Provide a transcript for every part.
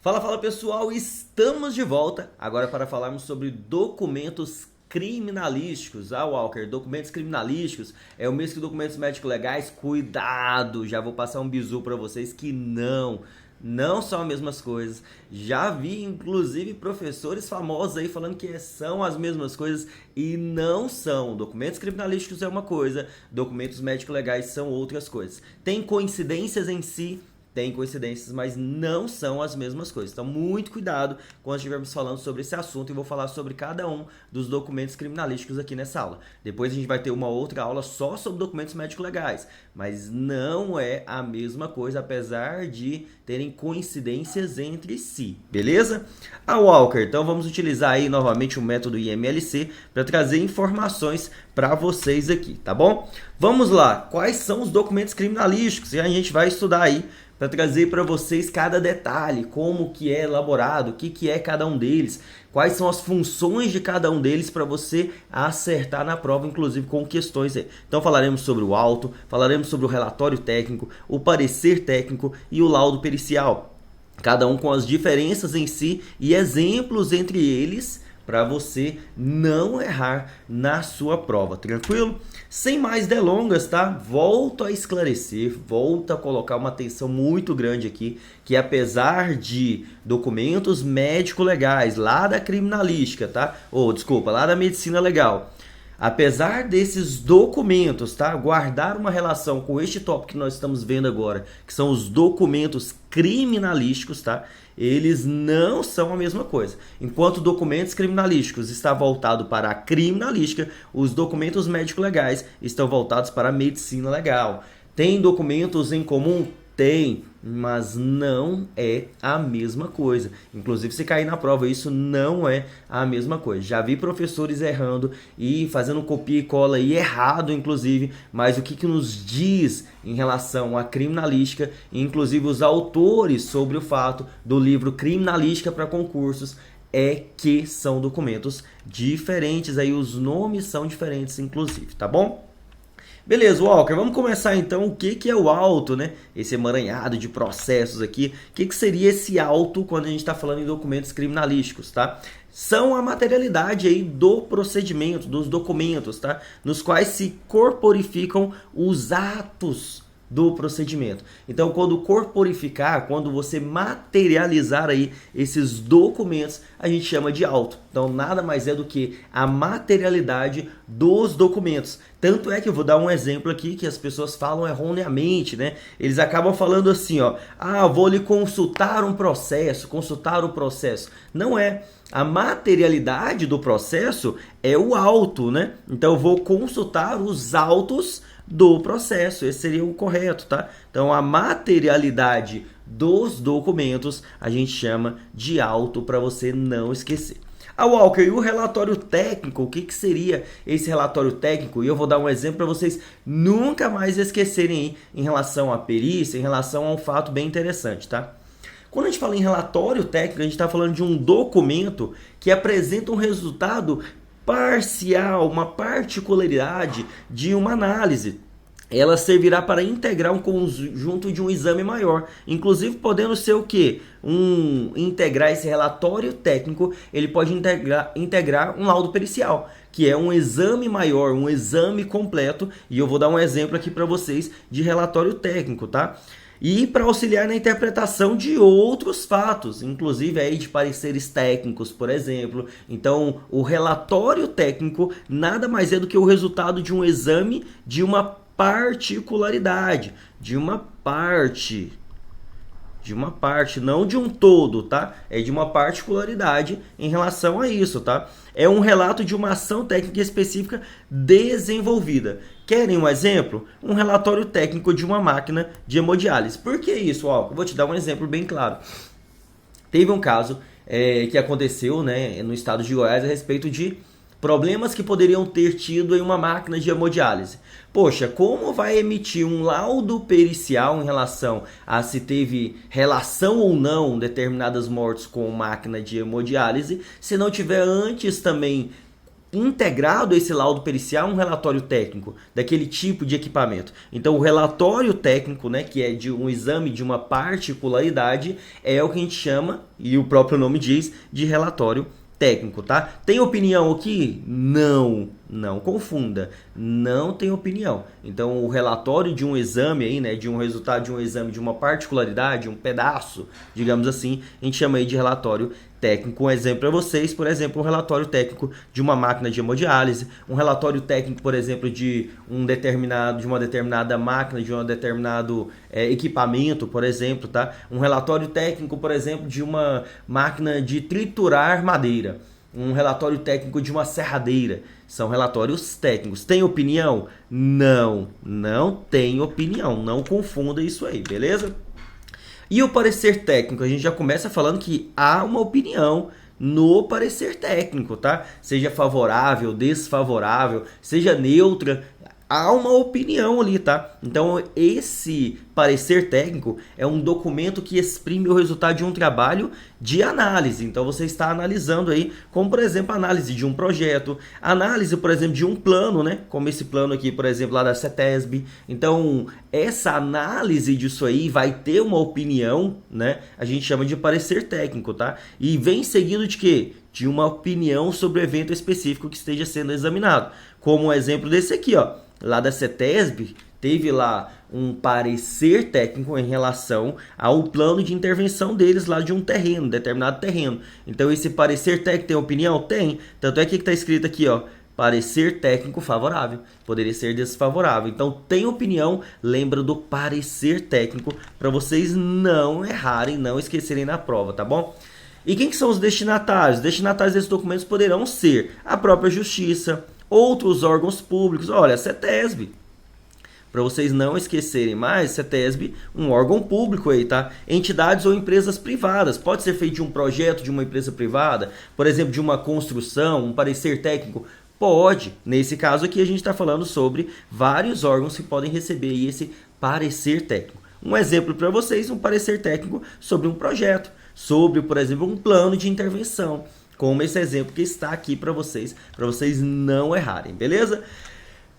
Fala, fala pessoal, estamos de volta agora para falarmos sobre documentos criminalísticos. Walker, documentos criminalísticos é o mesmo que documentos médicos legais. Cuidado, já vou passar um bizu para vocês que não são as mesmas coisas. Já vi inclusive professores famosos aí falando que são as mesmas coisas e não são. Documentos criminalísticos é uma coisa, documentos médicos legais são outras coisas. Tem coincidências em si? Tem coincidências, mas não são as mesmas coisas. Então, muito cuidado quando estivermos falando sobre esse assunto e vou falar sobre cada um dos documentos criminalísticos aqui nessa aula. Depois a gente vai ter uma outra aula só sobre documentos médico-legais, mas não é a mesma coisa, apesar de terem coincidências entre si, beleza? Walker, então vamos utilizar aí novamente o método IMLC para trazer informações para vocês aqui, tá bom? Vamos lá, quais são os documentos criminalísticos? E a gente vai estudar aí para trazer para vocês cada detalhe, como que é elaborado, o que é cada um deles, quais são as funções de cada um deles para você acertar na prova, inclusive com questões aí. Então falaremos sobre o auto, falaremos sobre o relatório técnico, o parecer técnico e o laudo pericial, cada um com as diferenças em si e exemplos entre eles, para você não errar na sua prova, tranquilo? Sem mais delongas, tá? Volto a esclarecer, volto a colocar uma atenção muito grande aqui, que apesar de documentos médico-legais lá da criminalística, tá? Desculpa, lá da medicina legal, apesar desses documentos, tá, guardar uma relação com este tópico que nós estamos vendo agora, que são os documentos criminalísticos, tá? Eles não são a mesma coisa. Enquanto documentos criminalísticos está voltado para a criminalística, os documentos médico-legais estão voltados para a medicina legal. Tem documentos em comum? Tem, mas não é a mesma coisa. Inclusive, se cair na prova, isso não é a mesma coisa. Já vi professores errando e fazendo copia e cola e errado, inclusive, mas o que nos diz em relação à criminalística, inclusive os autores sobre o fato do livro Criminalística para Concursos, é que são documentos diferentes, aí os nomes são diferentes, inclusive, tá bom? Beleza, Walker, vamos começar então o que é o auto, né? Esse emaranhado de processos aqui. O que seria esse auto quando a gente está falando em documentos criminalísticos, tá? São a materialidade aí do procedimento, dos documentos, tá? Nos quais se corporificam os atos do procedimento. Então, quando corporificar, quando você materializar aí esses documentos, a gente chama de auto. Então, nada mais é do que a materialidade dos documentos. Tanto é que eu vou dar um exemplo aqui que as pessoas falam erroneamente, né? Eles acabam falando assim, ó, vou lhe consultar um processo, consultar o processo. Não é. A materialidade do processo é o auto, né? Então, eu vou consultar os autos do processo, esse seria o correto, tá? Então, a materialidade dos documentos a gente chama de auto para você não esquecer. Walker, e o relatório técnico, o que seria esse relatório técnico? E eu vou dar um exemplo para vocês nunca mais esquecerem aí em relação à perícia, em relação a um fato bem interessante, tá? Quando a gente fala em relatório técnico, a gente está falando de um documento que apresenta um resultado parcial, uma particularidade de uma análise. Ela servirá para integrar um conjunto de um exame maior, inclusive podendo ser o quê? Integrar esse relatório técnico, ele pode integrar um laudo pericial, que é um exame maior, um exame completo, e eu vou dar um exemplo aqui para vocês de relatório técnico, tá? E para auxiliar na interpretação de outros fatos, inclusive aí de pareceres técnicos, por exemplo. Então, o relatório técnico nada mais é do que o resultado de um exame de uma particularidade, de uma parte, não de um todo, tá? É de uma particularidade em relação a isso, tá? É um relato de uma ação técnica específica desenvolvida. Querem um exemplo? Um relatório técnico de uma máquina de hemodiálise. Por que isso, Walker? Vou te dar um exemplo bem claro. Teve um caso que aconteceu, né, no estado de Goiás a respeito de problemas que poderiam ter tido em uma máquina de hemodiálise. Poxa, como vai emitir um laudo pericial em relação a se teve relação ou não determinadas mortes com máquina de hemodiálise, se não tiver antes também integrado a esse laudo pericial um relatório técnico daquele tipo de equipamento. Então o relatório técnico, né, que é de um exame de uma particularidade, é o que a gente chama, e o próprio nome diz, de relatório técnico, tá? Tem opinião aqui? Não, não confunda, não tem opinião. Então o relatório de um exame aí, né, de um resultado de um exame de uma particularidade, um pedaço, digamos assim, a gente chama aí de relatório técnico. Um exemplo para vocês, por exemplo, um relatório técnico de uma máquina de hemodiálise, um relatório técnico, por exemplo, de uma determinada máquina, de um determinado equipamento, por exemplo, tá? Um relatório técnico, por exemplo, de uma máquina de triturar madeira, um relatório técnico de uma serradeira. São relatórios técnicos. Tem opinião? Não, não tem opinião. Não confunda isso aí, beleza? E o parecer técnico? A gente já começa falando que há uma opinião no parecer técnico, tá? Seja favorável, desfavorável, seja neutra, há uma opinião ali, tá? Então esse parecer técnico é um documento que exprime o resultado de um trabalho de análise. Então você está analisando aí, como por exemplo a análise de um projeto, análise por exemplo de um plano, né? Como esse plano aqui, por exemplo, lá da CETESB. Então essa análise disso aí vai ter uma opinião, né? A gente chama de parecer técnico, tá? E vem seguido de quê? De uma opinião sobre o evento específico que esteja sendo examinado. Como um exemplo desse aqui, ó. Lá da CETESB, teve lá um parecer técnico em relação ao plano de intervenção deles lá de um terreno, determinado terreno. Então esse parecer técnico tem opinião? Tem. Tanto é que está escrito aqui, ó, parecer técnico favorável. Poderia ser desfavorável. Então tem opinião, lembra do parecer técnico para vocês não errarem, não esquecerem na prova, tá bom? E quem que são os destinatários? Os destinatários desses documentos poderão ser a própria Justiça, outros órgãos públicos. Olha, a CETESB, para vocês não esquecerem mais, CETESB, um órgão público aí, tá? Entidades ou empresas privadas. Pode ser feito de um projeto de uma empresa privada, por exemplo, de uma construção, um parecer técnico. Pode. Nesse caso aqui a gente está falando sobre vários órgãos que podem receber aí esse parecer técnico. Um exemplo para vocês, um parecer técnico sobre um projeto, sobre, por exemplo, um plano de intervenção, como esse exemplo que está aqui para vocês não errarem, beleza?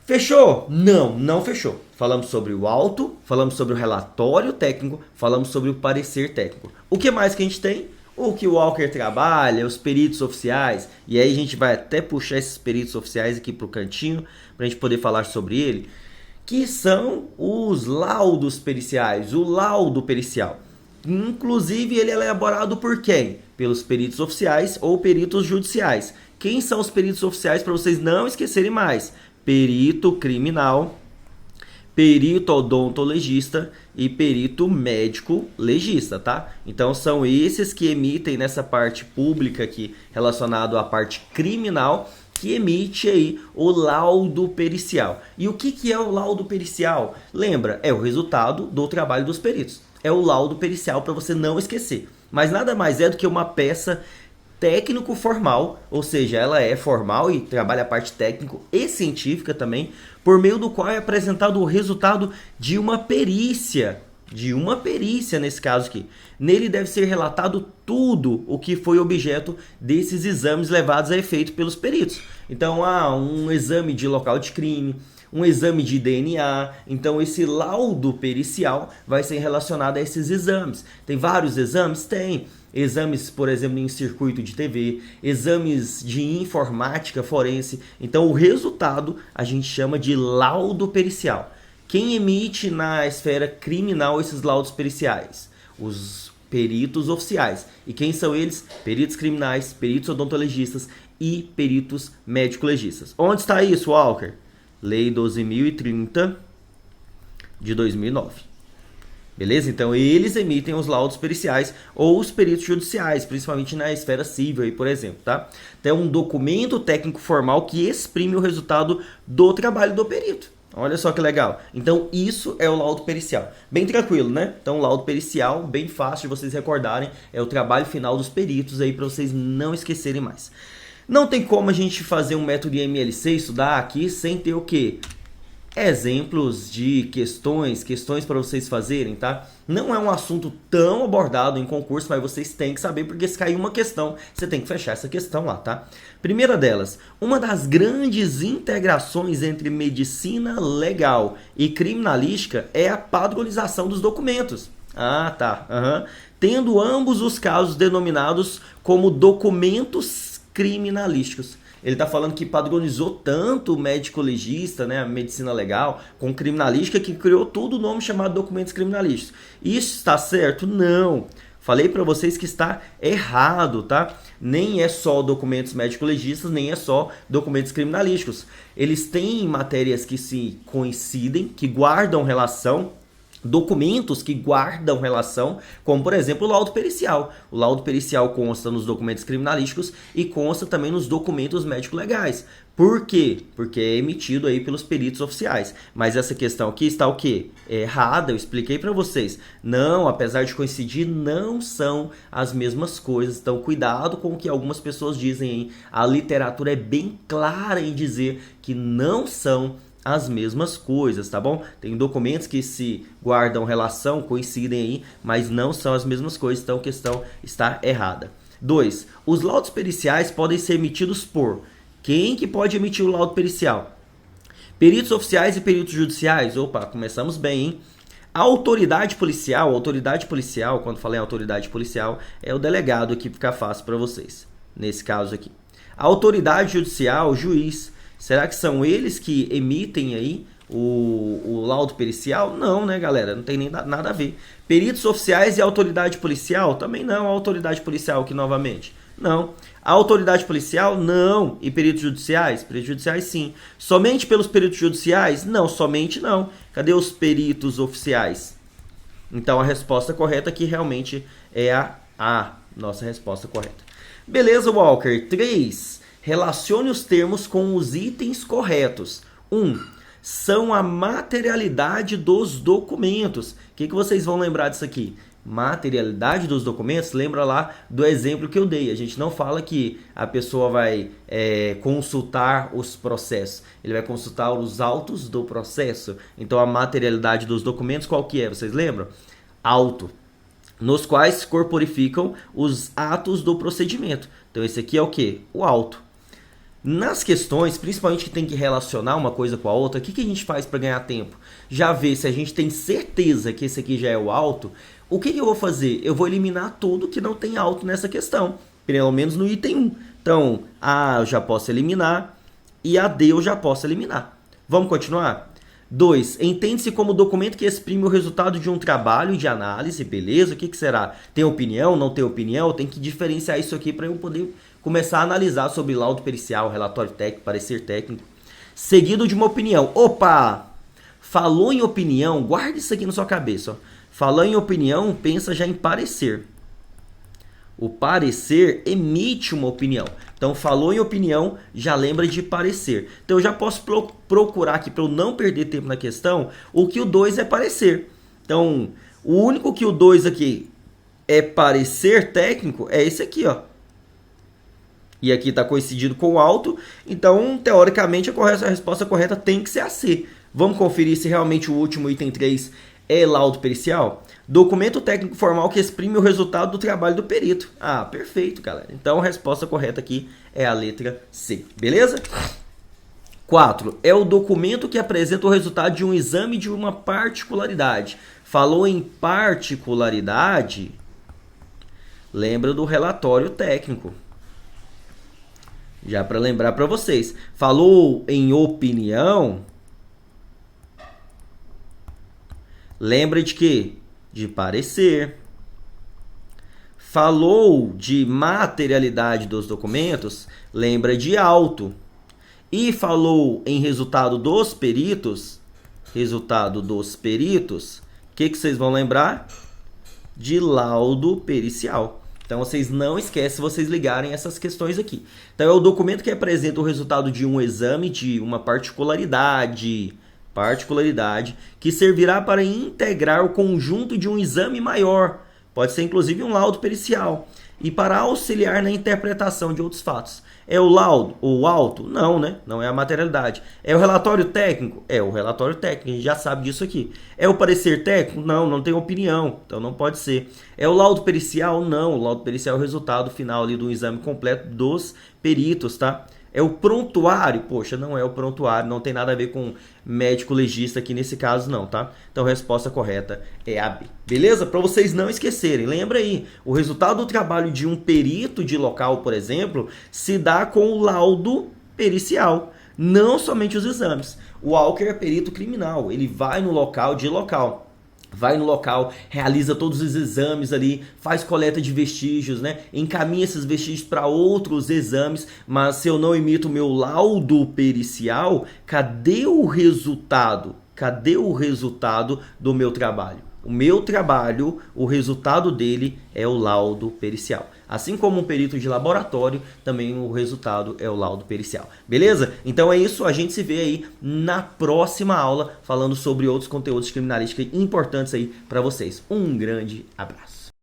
Fechou? Não, não fechou. Falamos sobre o auto, falamos sobre o relatório técnico, falamos sobre o parecer técnico. O que mais que a gente tem? O que o Walker trabalha, os peritos oficiais, e aí a gente vai até puxar esses peritos oficiais aqui para o cantinho, para a gente poder falar sobre ele, que são os laudos periciais, o laudo pericial. Inclusive ele é elaborado por quem? Pelos peritos oficiais ou peritos judiciais. Quem são os peritos oficiais para vocês não esquecerem mais? Perito criminal, perito odontologista e perito médico legista, tá? Então são esses que emitem nessa parte pública aqui relacionado à parte criminal, que emite aí o laudo pericial. E o que é o laudo pericial? Lembra, é o resultado do trabalho dos peritos. É o laudo pericial para você não esquecer. Mas nada mais é do que uma peça técnico-formal, ou seja, ela é formal e trabalha a parte técnico e científica também, por meio do qual é apresentado o resultado de uma perícia. Nesse caso aqui. Nele deve ser relatado tudo o que foi objeto desses exames levados a efeito pelos peritos. Então, um exame de local de crime, um exame de DNA. Então esse laudo pericial vai ser relacionado a esses exames. Tem vários exames? Tem. Exames, por exemplo, em circuito de TV, exames de informática forense. Então o resultado a gente chama de laudo pericial. Quem emite na esfera criminal esses laudos periciais? Os peritos oficiais. E quem são eles? Peritos criminais, peritos odontologistas e peritos médico-legistas. Onde está isso, Walker? Lei 12.030 de 2009. Beleza? Então eles emitem os laudos periciais ou os peritos judiciais, principalmente na esfera civil, aí, por exemplo, tá? Então é um documento técnico formal que exprime o resultado do trabalho do perito. Olha só que legal. Então isso é o laudo pericial. Bem tranquilo, né? Então o laudo pericial, bem fácil de vocês recordarem, é o trabalho final dos peritos aí para vocês não esquecerem mais. Não tem como a gente fazer um método de MLC, estudar aqui, sem ter o quê? exemplos de questões para vocês fazerem, tá? Não é um assunto tão abordado em concurso, mas vocês têm que saber, porque se cair uma questão, você tem que fechar essa questão lá, tá? Primeira delas, uma das grandes integrações entre medicina legal e criminalística é a padronização dos documentos. Ah, tá. Uhum. Tendo ambos os casos denominados como documentos criminalísticos. Ele está falando que padronizou tanto o médico legista, né, a medicina legal, com criminalística, que criou tudo o nome chamado documentos criminalísticos. Isso está certo? Não. Falei para vocês que está errado, tá? Nem é só documentos médico-legistas, nem é só documentos criminalísticos. Eles têm matérias que se coincidem, que guardam relação, documentos que guardam relação, como por exemplo o laudo pericial. O laudo pericial consta nos documentos criminalísticos e consta também nos documentos médico-legais. Por quê? Porque é emitido aí pelos peritos oficiais. Mas essa questão aqui está o quê? É errada, eu expliquei para vocês. Não, apesar de coincidir, não são as mesmas coisas. Então cuidado com o que algumas pessoas dizem, hein? A literatura é bem clara em dizer que não são as mesmas coisas, tá bom? Tem documentos que se guardam relação, coincidem aí, mas não são as mesmas coisas, então a questão está errada. 2. Os laudos periciais podem ser emitidos por... Quem que pode emitir o laudo pericial? Peritos oficiais e peritos judiciais. Opa, começamos bem, hein? A autoridade policial, quando falei autoridade policial, é o delegado aqui, fica fácil para vocês, nesse caso aqui. A autoridade judicial, juiz. Será que são eles que emitem aí o laudo pericial? Não, né, galera? Não tem nem nada a ver. Peritos oficiais e autoridade policial? Também não. A autoridade policial aqui novamente? Não. A autoridade policial? Não. E peritos judiciais? Peritos judiciais, sim. Somente pelos peritos judiciais? Não, somente não. Cadê os peritos oficiais? Então a resposta correta aqui realmente é a nossa resposta correta. Beleza, Walker. 3. Relacione os termos com os itens corretos. 1. São a materialidade dos documentos. O que vocês vão lembrar disso aqui? Materialidade dos documentos, lembra lá do exemplo que eu dei. A gente não fala que a pessoa vai consultar os processos. Ele vai consultar os autos do processo. Então a materialidade dos documentos qual que é? Vocês lembram? Auto. Nos quais corporificam os atos do procedimento. Então esse aqui é o que? O auto. Nas questões, principalmente que tem que relacionar uma coisa com a outra, o que a gente faz para ganhar tempo? Já vê se a gente tem certeza que esse aqui já é o auto, o que eu vou fazer? Eu vou eliminar tudo que não tem auto nessa questão, pelo menos no item 1. Então, A eu já posso eliminar e a D eu já posso eliminar. Vamos continuar? 2. Entende-se como documento que exprime o resultado de um trabalho de análise, beleza? O que será? Tem opinião, não tem opinião? Tem que diferenciar isso aqui para eu poder começar a analisar sobre laudo pericial, relatório técnico, parecer técnico. Seguido de uma opinião. Opa! Falou em opinião, guarda isso aqui na sua cabeça. Ó. Falou em opinião, pensa já em parecer. O parecer emite uma opinião. Então, falou em opinião, já lembra de parecer. Então, eu já posso procurar aqui, para eu não perder tempo na questão, o que o 2 é parecer. Então, o único que o 2 aqui é parecer técnico é esse aqui, ó. E aqui está coincidindo com o auto. Então, teoricamente, a resposta correta tem que ser a C. Vamos conferir se realmente o último item 3 é laudo pericial? Documento técnico formal que exprime o resultado do trabalho do perito. Ah, perfeito, galera. Então, a resposta correta aqui é a letra C. Beleza? 4. É o documento que apresenta o resultado de um exame de uma particularidade. Falou em particularidade, lembra do relatório técnico. Já para lembrar para vocês. Falou em opinião, lembra de quê? De parecer. Falou de materialidade dos documentos, lembra de auto. E falou em resultado dos peritos, o que vocês vão lembrar? De laudo pericial. Então, vocês não esquecem se vocês ligarem essas questões aqui. Então, é o documento que apresenta o resultado de um exame de uma particularidade, que servirá para integrar o conjunto de um exame maior, Pode ser inclusive um laudo pericial. E para auxiliar na interpretação de outros fatos. É o laudo, o auto? Não, né? Não é a materialidade. É o relatório técnico? É o relatório técnico, a gente já sabe disso aqui. É o parecer técnico? Não, não tem opinião, então não pode ser. É o laudo pericial? Não, o laudo pericial é o resultado final ali do exame completo dos peritos, tá? É o prontuário? Poxa, não é o prontuário, não tem nada a ver com médico legista aqui nesse caso não, tá? Então a resposta correta é a B. Beleza? Para vocês não esquecerem, lembra aí, o resultado do trabalho de um perito de local, por exemplo, se dá com o laudo pericial, não somente os exames. O Walker é perito criminal, ele vai no local de local. Vai no local, realiza todos os exames ali, faz coleta de vestígios, né? Encaminha esses vestígios para outros exames, mas se eu não emito o meu laudo pericial, cadê o resultado? Cadê o resultado do meu trabalho? O meu trabalho, o resultado dele é o laudo pericial. Assim como um perito de laboratório, também o resultado é o laudo pericial. Beleza? Então é isso, a gente se vê aí na próxima aula falando sobre outros conteúdos de criminalística importantes aí para vocês. Um grande abraço.